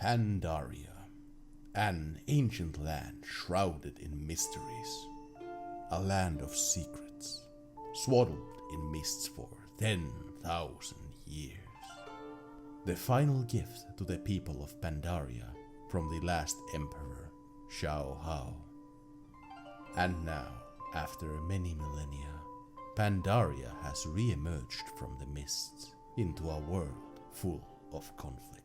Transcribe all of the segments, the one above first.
Pandaria, an ancient land shrouded in mysteries, a land of secrets, swaddled in mists for 10,000 years. The final gift to the people of Pandaria from the last emperor, Xiao Hao. And now, after many millennia, Pandaria has re-emerged from the mists into a world full of conflict.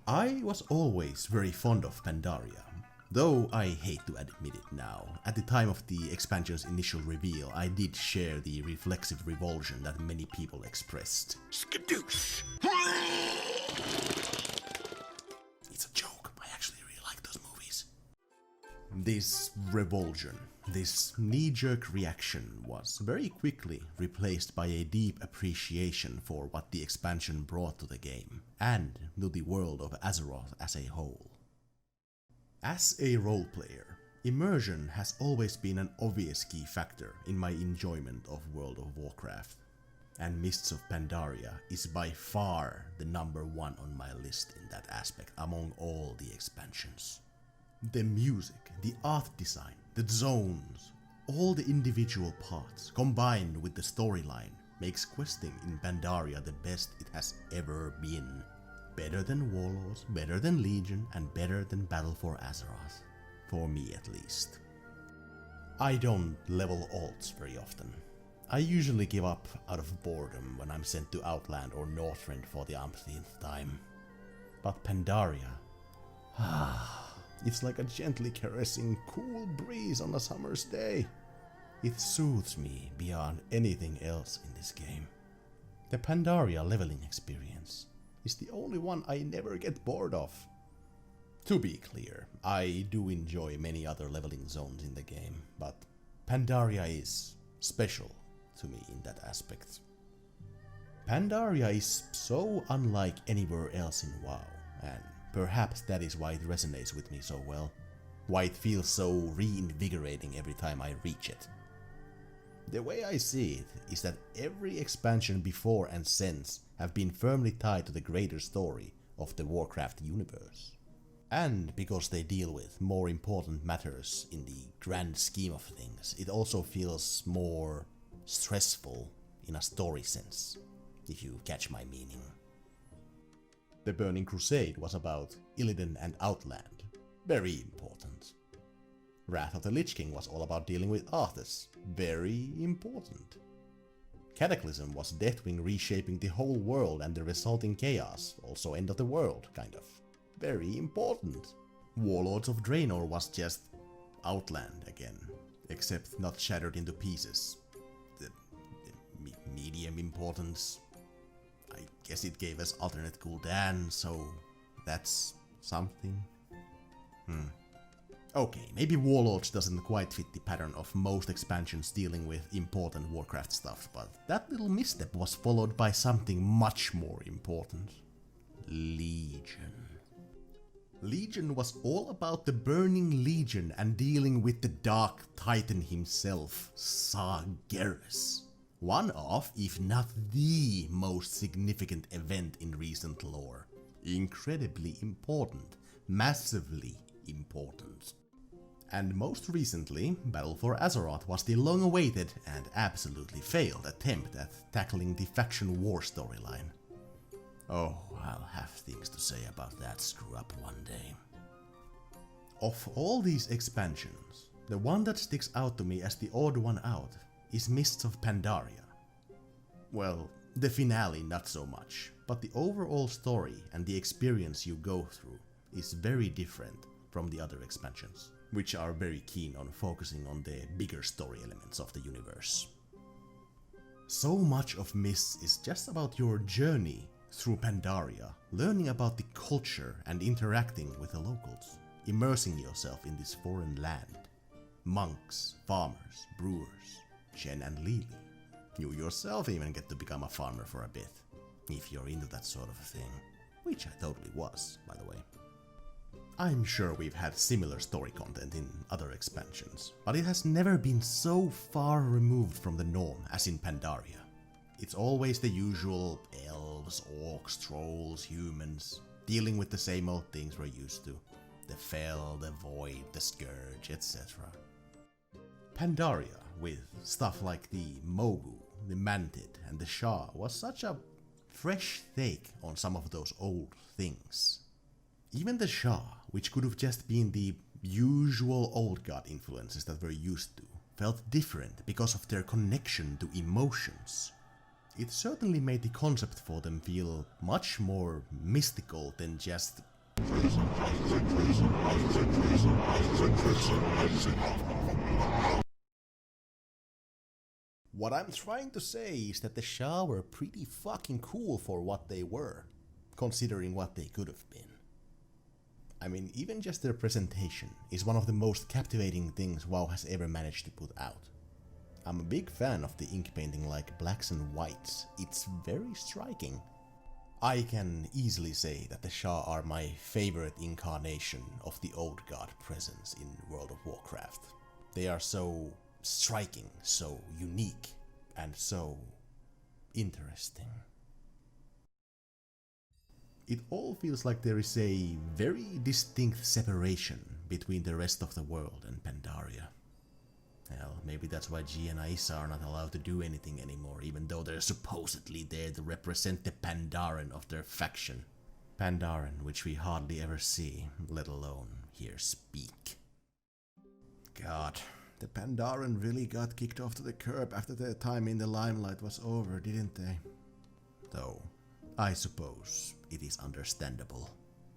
I was always very fond of Pandaria, though I hate to admit it now. At the time of the expansion's initial reveal, I did share the reflexive revulsion that many people expressed. Skadoosh! It's a joke, I actually really like those movies. This revulsion, this knee-jerk reaction was very quickly replaced by a deep appreciation for what the expansion brought to the game, and to the world of Azeroth as a whole. As a role player, immersion has always been an obvious key factor in my enjoyment of World of Warcraft, and Mists of Pandaria is by far the number one on my list in that aspect among all the expansions. The music, the art design, the zones, all the individual parts combined with the storyline makes questing in Pandaria the best it has ever been. Better than Warlords, better than Legion, and better than Battle for Azeroth. For me at least. I don't level alts very often. I usually give up out of boredom when I'm sent to Outland or Northrend for the umpteenth time. But Pandaria... it's like a gently caressing cool breeze on a summer's day. It soothes me beyond anything else in this game. The Pandaria leveling experience is the only one I never get bored of. To be clear, I do enjoy many other leveling zones in the game, but Pandaria is special to me in that aspect. Pandaria is so unlike anywhere else in WoW, and perhaps that is why it resonates with me so well, why it feels so reinvigorating every time I reach it. The way I see it is that every expansion before and since have been firmly tied to the greater story of the Warcraft universe. And because they deal with more important matters in the grand scheme of things, it also feels more stressful in a story sense, if you catch my meaning. The Burning Crusade was about Illidan and Outland, very important. Wrath of the Lich King was all about dealing with Arthas, very important. Cataclysm was Deathwing reshaping the whole world and the resulting chaos, also end of the world, kind of. Very important. Warlords of Draenor was just Outland again, except not shattered into pieces. The medium importance. I guess it gave us alternate Gul'dan, so that's something. Okay, maybe Warlords doesn't quite fit the pattern of most expansions dealing with important Warcraft stuff, but that little misstep was followed by something much more important. Legion. Legion was all about the Burning Legion and dealing with the Dark Titan himself, Sargeras. One of, if not the most significant event in recent lore. Incredibly important, massively important. And most recently, Battle for Azeroth was the long-awaited and absolutely failed attempt at tackling the faction war storyline. Oh, I'll have things to say about that screw-up one day. Of all these expansions, the one that sticks out to me as the odd one out is Mists of Pandaria. Well, the finale not so much, but the overall story and the experience you go through is very different from the other expansions, which are very keen on focusing on the bigger story elements of the universe. So much of Mists is just about your journey through Pandaria, learning about the culture and interacting with the locals, immersing yourself in this foreign land. Monks, farmers, brewers, Jen and Lily, You yourself even get to become a farmer for a bit, if you're into that sort of thing. Which I totally was, by the way. I'm sure we've had similar story content in other expansions, but it has never been so far removed from the norm as in Pandaria. It's always the usual elves, orcs, trolls, humans, dealing with the same old things we're used to. The Fel, the Void, the Scourge, etc. Pandaria, with stuff like the Mogu, the Mantid, and the Shah, was such a fresh take on some of those old things. Even the Shah, which could have just been the usual old god influences that we're used to, felt different because of their connection to emotions. It certainly made the concept for them feel much more mystical than just What I'm trying to say is that the Shah were pretty fucking cool for what they were, considering what they could have been. I mean, even just their presentation is one of the most captivating things WoW has ever managed to put out. I'm a big fan of the ink painting like blacks and whites, it's very striking. I can easily say that the Shah are my favorite incarnation of the old god presence in World of Warcraft. They are so striking, so unique, and so interesting. It all feels like there is a very distinct separation between the rest of the world and Pandaria. Hell, maybe that's why G and Aissa are not allowed to do anything anymore, even though they're supposedly there to represent the Pandaren of their faction. Pandaren, which we hardly ever see, let alone hear speak. God, the Pandaren really got kicked off to the curb after their time in the limelight was over, didn't they? Though, I suppose it is understandable.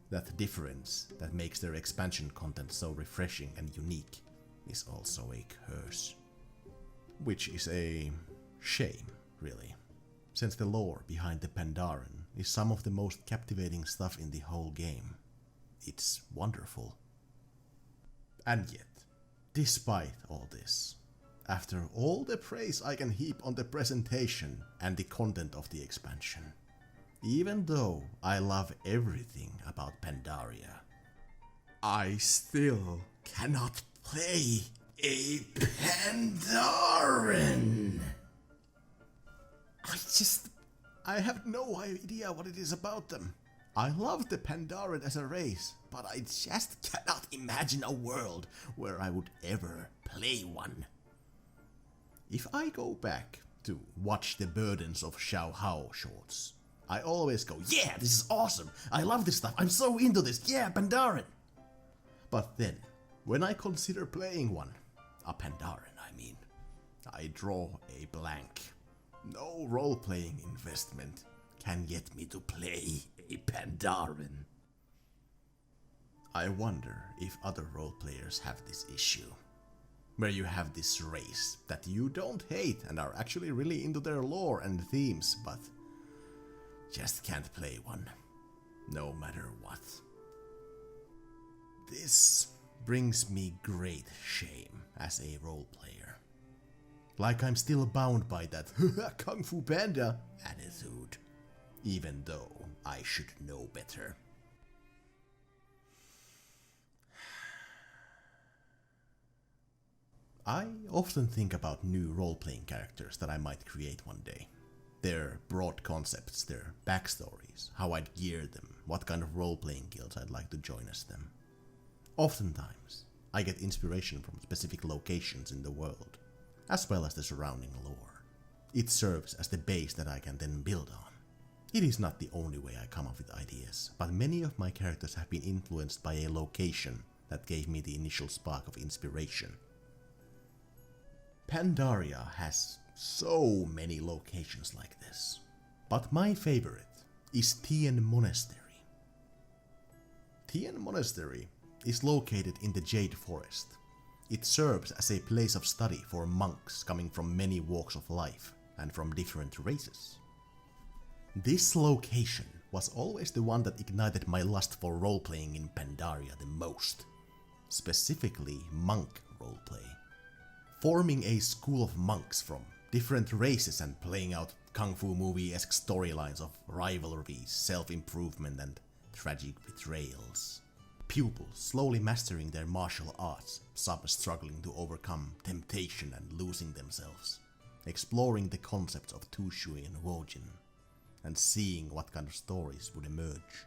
That difference that makes their expansion content so refreshing and unique is also a curse. Which is a shame, really, since the lore behind the Pandaren is some of the most captivating stuff in the whole game. It's wonderful. And yet, despite all this, after all the praise I can heap on the presentation and the content of the expansion, even though I love everything about Pandaria, I still cannot play a Pandaren. I have no idea what it is about them. I love the Pandaren as a race, but I just cannot imagine a world where I would ever play one. If I go back to watch the Burdens of Xiao Hao shorts, I always go, yeah, this is awesome, I love this stuff, I'm so into this, yeah, Pandaren. But then, when I consider playing one, a Pandaren I mean, I draw a blank. No role-playing investment can get me to play a Pandaren. I wonder if other role-players have this issue, where you have this race that you don't hate and are actually really into their lore and themes, but just can't play one, no matter what. This brings me great shame as a role player. Like I'm still bound by that Kung Fu Panda attitude, even though I should know better. I often think about new role-playing characters that I might create one day. Their broad concepts, their backstories, how I'd gear them, what kind of role-playing guilds I'd like to join as them. Oftentimes, I get inspiration from specific locations in the world, as well as the surrounding lore. It serves as the base that I can then build on. It is not the only way I come up with ideas, but many of my characters have been influenced by a location that gave me the initial spark of inspiration. Pandaria has so many locations like this, but my favorite is Tian Monastery. Tian Monastery is located in the Jade Forest. It serves as a place of study for monks coming from many walks of life and from different races. This location was always the one that ignited my lust for roleplaying in Pandaria the most, specifically monk roleplay. Forming a school of monks from different races and playing out kung fu movie-esque storylines of rivalries, self-improvement and tragic betrayals. Pupils slowly mastering their martial arts, some struggling to overcome temptation and losing themselves, exploring the concepts of Tushui and Wojin, and seeing what kind of stories would emerge.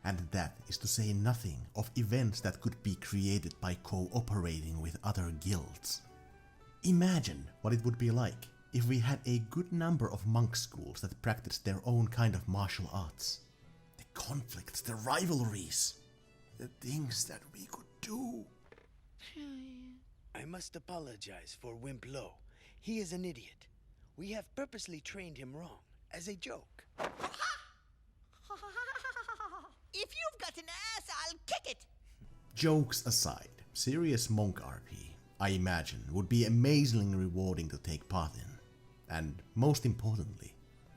And that is to say nothing of events that could be created by cooperating with other guilds. Imagine what it would be like if we had a good number of monk schools that practiced their own kind of martial arts. The conflicts, the rivalries, the things that we could do. I must apologize for Wimp Lo. He is an idiot. We have purposely trained him wrong, as a joke. If you've got an ass, I'll kick it! Jokes aside, serious monk RP, I imagine, would be amazingly rewarding to take part in. And most importantly,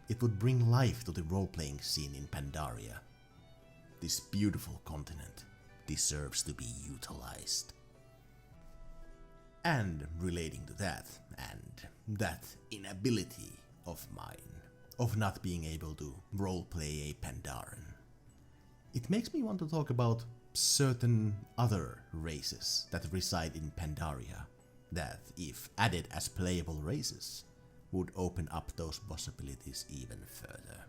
it would bring life to the role-playing scene in Pandaria. This beautiful continent deserves to be utilized. And relating to that, and that inability of mine, of not being able to roleplay a Pandaren, it makes me want to talk about certain other races that reside in Pandaria, that, if added as playable races, would open up those possibilities even further.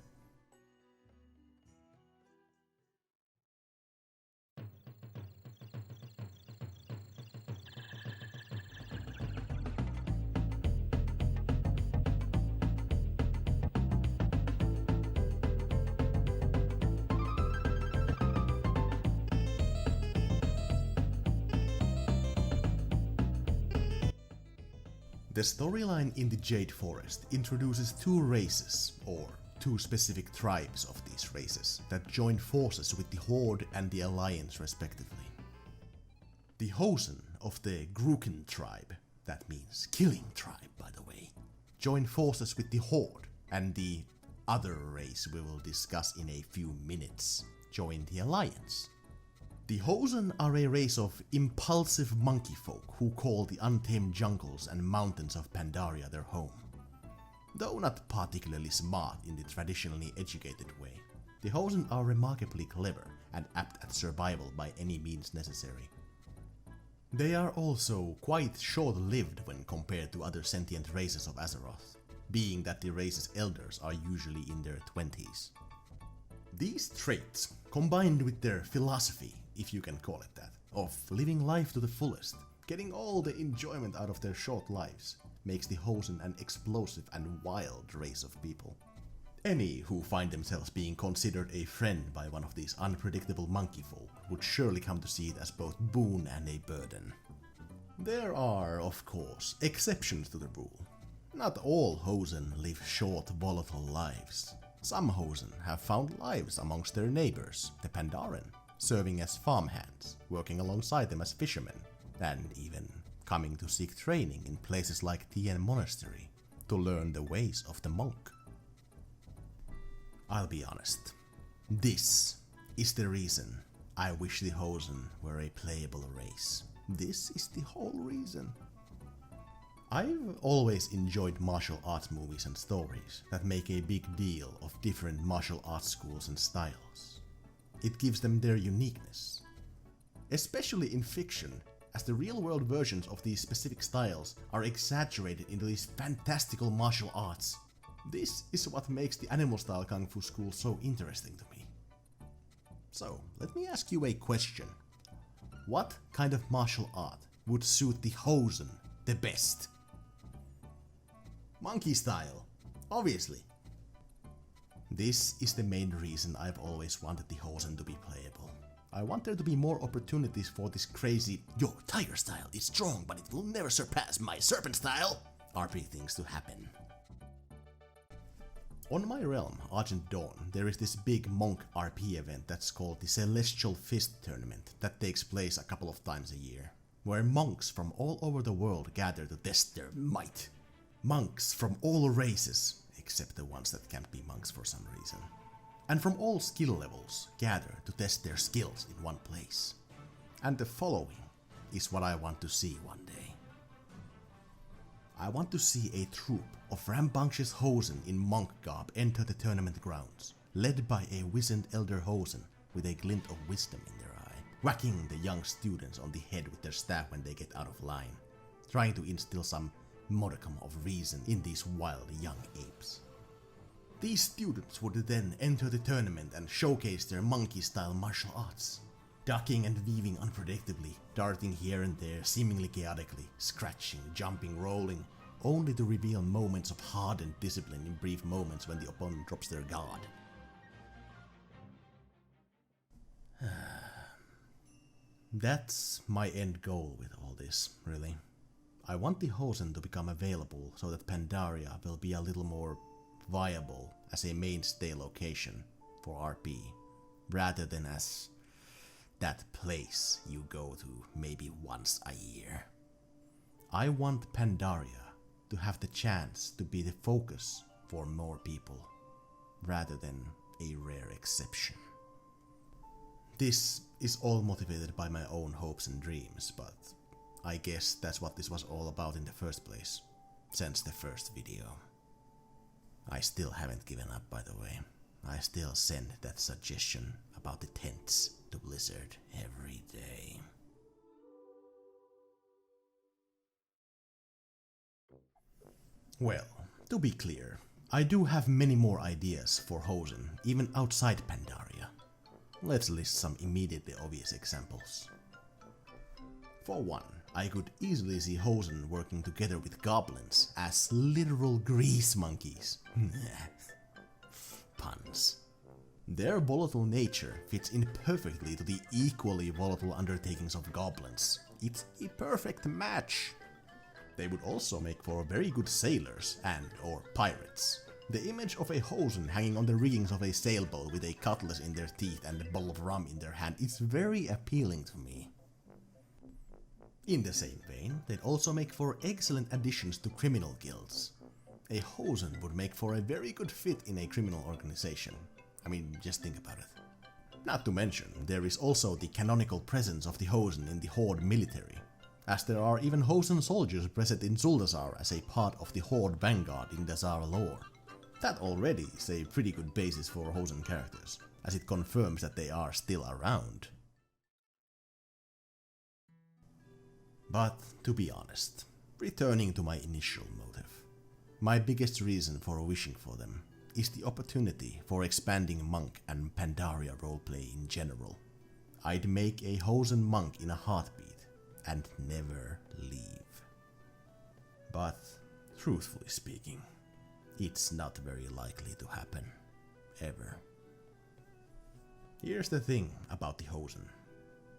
The storyline in the Jade Forest introduces two races, or two specific tribes of these races, that join forces with the Horde and the Alliance respectively. The Hozen of the Gruken tribe, that means killing tribe by the way, join forces with the Horde, and the other race we will discuss in a few minutes join the Alliance. The Hozen are a race of impulsive monkey folk who call the untamed jungles and mountains of Pandaria their home. Though not particularly smart in the traditionally educated way, the Hozen are remarkably clever and apt at survival by any means necessary. They are also quite short-lived when compared to other sentient races of Azeroth, being that the race's elders are usually in their 20s. These traits, combined with their philosophy, if you can call it that, of living life to the fullest, getting all the enjoyment out of their short lives, makes the Hozen an explosive and wild race of people. Any who find themselves being considered a friend by one of these unpredictable monkey folk would surely come to see it as both boon and a burden. There are, of course, exceptions to the rule. Not all Hozen live short, volatile lives. Some Hozen have found lives amongst their neighbors, the Pandaren, serving as farmhands, working alongside them as fishermen, and even coming to seek training in places like Tian Monastery to learn the ways of the monk. I'll be honest, this is the reason I wish the Hozen were a playable race. This is the whole reason. I've always enjoyed martial arts movies and stories that make a big deal of different martial arts schools and styles. It gives them their uniqueness. Especially in fiction, as the real-world versions of these specific styles are exaggerated into these fantastical martial arts. This is what makes the animal-style kung fu school so interesting to me. So, let me ask you a question. What kind of martial art would suit the Hozen the best? Monkey style, obviously. This is the main reason I've always wanted the Hozen to be playable. I want there to be more opportunities for this crazy "yo, tiger style is strong but it will never surpass my serpent style" RP things to happen. On my realm, Argent Dawn, there is this big monk RP event that's called the Celestial Fist Tournament that takes place a couple of times a year, where monks from all over the world gather to test their might. Monks from all races, except the ones that can't be monks for some reason, and from all skill levels gather to test their skills in one place. And the following is what I want to see one day. I want to see a troop of rambunctious Hozen in monk garb enter the tournament grounds, led by a wizened elder Hozen with a glint of wisdom in their eye, whacking the young students on the head with their staff when they get out of line, trying to instill some modicum of reason in these wild young apes. These students would then enter the tournament and showcase their monkey-style martial arts, ducking and weaving unpredictably, darting here and there seemingly chaotically, scratching, jumping, rolling, only to reveal moments of hardened discipline in brief moments when the opponent drops their guard. That's my end goal with all this, really. I want the Hozen to become available so that Pandaria will be a little more viable as a mainstay location for RP, rather than as that place you go to maybe once a year. I want Pandaria to have the chance to be the focus for more people, rather than a rare exception. This is all motivated by my own hopes and dreams, but I guess that's what this was all about in the first place, since the first video. I still haven't given up, by the way. I still send that suggestion about the tents to Blizzard every day. Well, to be clear, I do have many more ideas for Hozen, even outside Pandaria. Let's list some immediately obvious examples. For one, I could easily see Hozen working together with goblins as literal grease monkeys. Puns. Their volatile nature fits in perfectly to the equally volatile undertakings of goblins. It's a perfect match. They would also make for very good sailors and/or pirates. The image of a Hozen hanging on the riggings of a sailboat with a cutlass in their teeth and a bottle of rum in their hand is very appealing to me. In the same vein, they'd also make for excellent additions to criminal guilds. A Hozen would make for a very good fit in a criminal organization. I mean, just think about it. Not to mention, there is also the canonical presence of the Hozen in the Horde military, as there are even Hozen soldiers present in Zuldazar as a part of the Horde vanguard in Dazar lore. That already is a pretty good basis for Hozen characters, as it confirms that they are still around. But to be honest, returning to my initial motive, my biggest reason for wishing for them is the opportunity for expanding monk and Pandaria roleplay in general. I'd make a Hozen monk in a heartbeat and never leave. But truthfully speaking, it's not very likely to happen, ever. Here's the thing about the Hozen.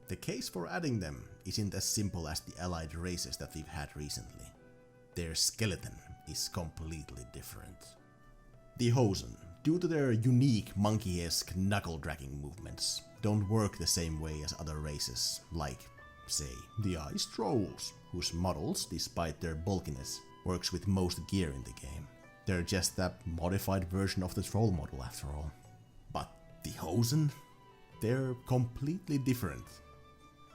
The case for adding them isn't as simple as the allied races that we've had recently. Their skeleton is completely different. The Hozen, due to their unique monkey-esque knuckle-dragging movements, don't work the same way as other races, like, say, the Ice Trolls, whose models, despite their bulkiness, works with most gear in the game. They're just a modified version of the troll model after all. But the Hozen? They're completely different.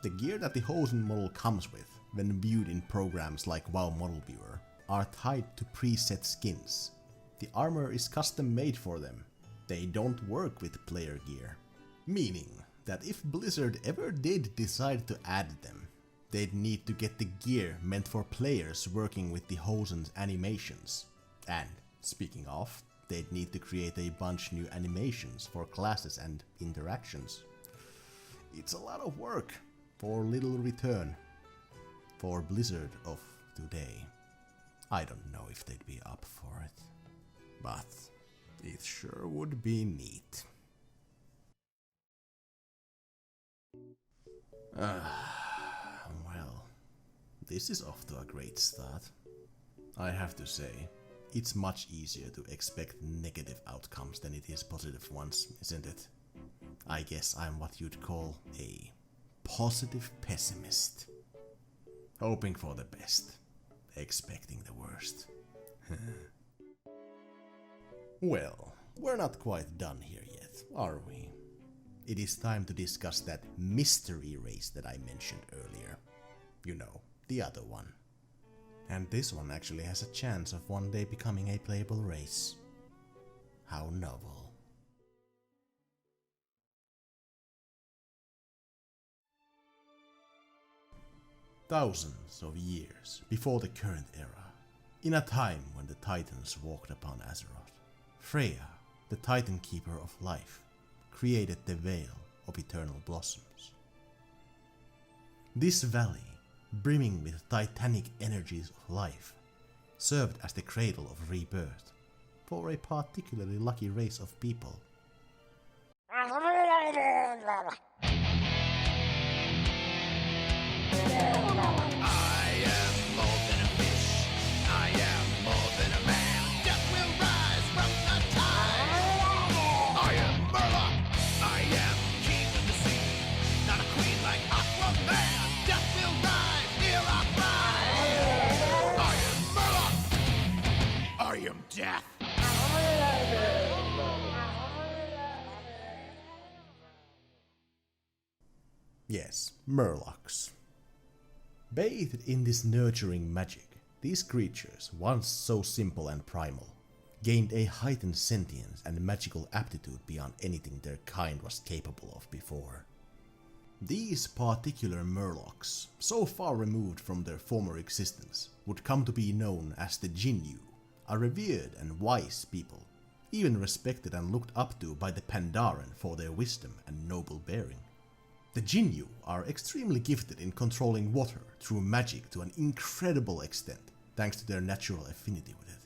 The gear that the Hozen model comes with, when viewed in programs like WoW Model Viewer, are tied to preset skins. The armor is custom made for them. They don't work with player gear. Meaning that if Blizzard ever did decide to add them, they'd need to get the gear meant for players working with the Hozen's animations. And, speaking of, they'd need to create a bunch new animations for classes and interactions. It's a lot of work for little return. For Blizzard of today, I don't know if they'd be up for it. But it sure would be neat. Well, this is off to a great start. I have to say, it's much easier to expect negative outcomes than it is positive ones, isn't it? I guess I'm what you'd call a positive pessimist. Hoping for the best, expecting the worst. Well, we're not quite done here yet, are we? It is time to discuss that mystery race that I mentioned earlier. You know, the other one. And this one actually has a chance of one day becoming a playable race. How novel. Thousands of years before the current era, in a time when the Titans walked upon Azeroth, Freya, the Titan Keeper of Life, created the Veil of Eternal Blossoms. This valley, brimming with titanic energies of life, served as the cradle of rebirth for a particularly lucky race of people. Death. Yes, Murlocs. Bathed in this nurturing magic, these creatures, once so simple and primal, gained a heightened sentience and magical aptitude beyond anything their kind was capable of before. These particular Murlocs, so far removed from their former existence, would come to be known as the Jinyu, a revered and wise people, even respected and looked up to by the Pandaren for their wisdom and noble bearing. The Jinyu are extremely gifted in controlling water through magic to an incredible extent, thanks to their natural affinity with it.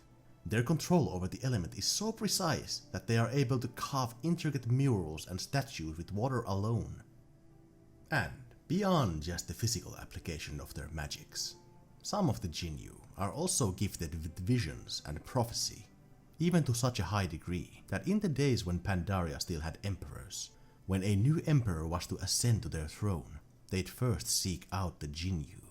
Their control over the element is so precise that they are able to carve intricate murals and statues with water alone. And beyond just the physical application of their magics, some of the Jinyu are also gifted with visions and prophecy, even to such a high degree that in the days when Pandaria still had emperors, when a new emperor was to ascend to their throne, they'd first seek out the Jinyu.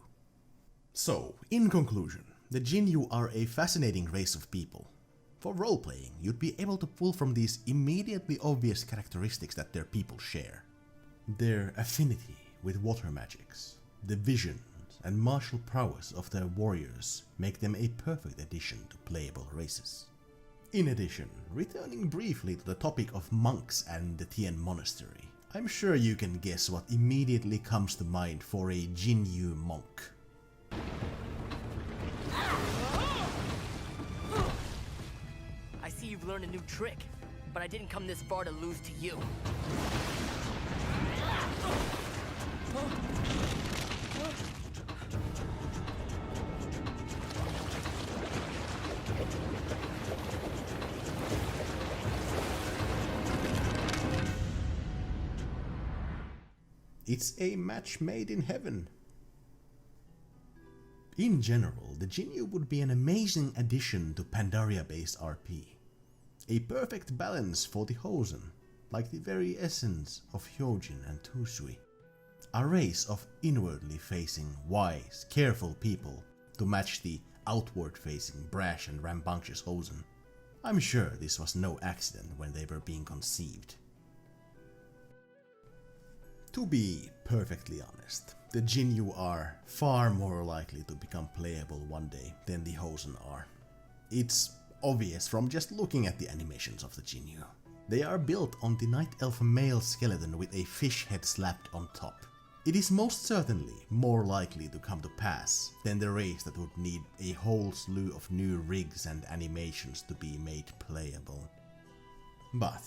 So, in conclusion, the Jinyu are a fascinating race of people. For roleplaying, you'd be able to pull from these immediately obvious characteristics that their people share. Their affinity with water magics, the visions and martial prowess of their warriors make them a perfect addition to playable races. In addition, returning briefly to the topic of monks and the Tian Monastery, I'm sure you can guess what immediately comes to mind for a Jinyu monk. I see you've learned a new trick, but I didn't come this far to lose to you. It's a match made in heaven. In general, the Jinyu would be an amazing addition to Pandaria-based RP. A perfect balance for the Hozen, like the very essence of Hyojin and Tushui. A race of inwardly facing, wise, careful people to match the outward-facing, brash and rambunctious Hozen. I'm sure this was no accident when they were being conceived. To be perfectly honest, the Jinyu are far more likely to become playable one day than the Hozen are. It's obvious from just looking at the animations of the Jinyu. They are built on the Night Elf male skeleton with a fish head slapped on top. It is most certainly more likely to come to pass than the race that would need a whole slew of new rigs and animations to be made playable. But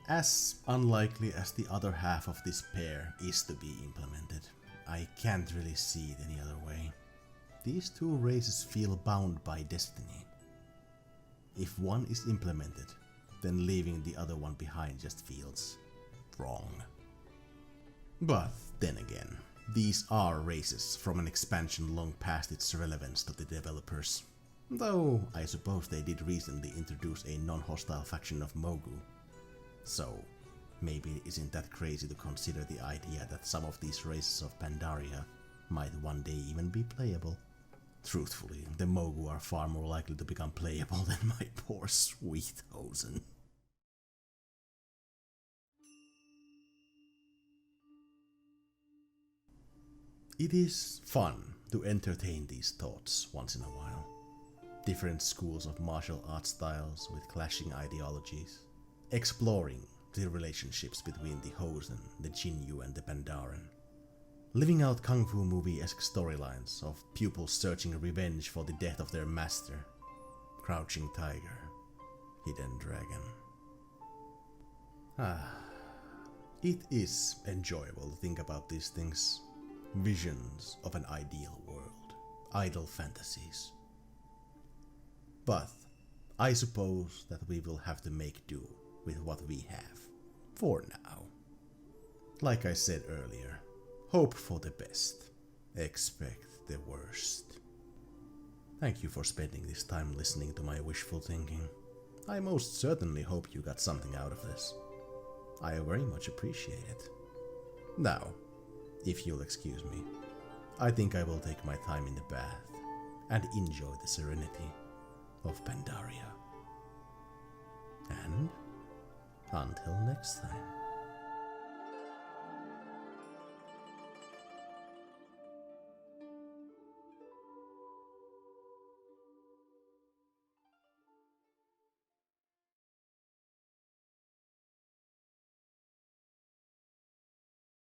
as unlikely as the other half of this pair is to be implemented, I can't really see it any other way. These two races feel bound by destiny. If one is implemented, then leaving the other one behind just feels wrong. But then again, these are races from an expansion long past its relevance to the developers. Though I suppose they did recently introduce a non-hostile faction of Mogu. So, maybe it isn't that crazy to consider the idea that some of these races of Pandaria might one day even be playable. Truthfully, the Mogu are far more likely to become playable than my poor sweet Hozen. It is fun to entertain these thoughts once in a while. Different schools of martial art styles with clashing ideologies, exploring the relationships between the Hozen, the Jinyu and the Pandaren, living out kung fu movie-esque storylines of pupils searching revenge for the death of their master, crouching tiger, hidden dragon. It is enjoyable to think about these things, visions of an ideal world, idle fantasies. But I suppose that we will have to make do with what we have, for now. Like I said earlier, hope for the best, expect the worst. Thank you for spending this time listening to my wishful thinking. I most certainly hope you got something out of this. I very much appreciate it. Now, if you'll excuse me, I think I will take my time in the bath and enjoy the serenity of Pandaria. And until next time.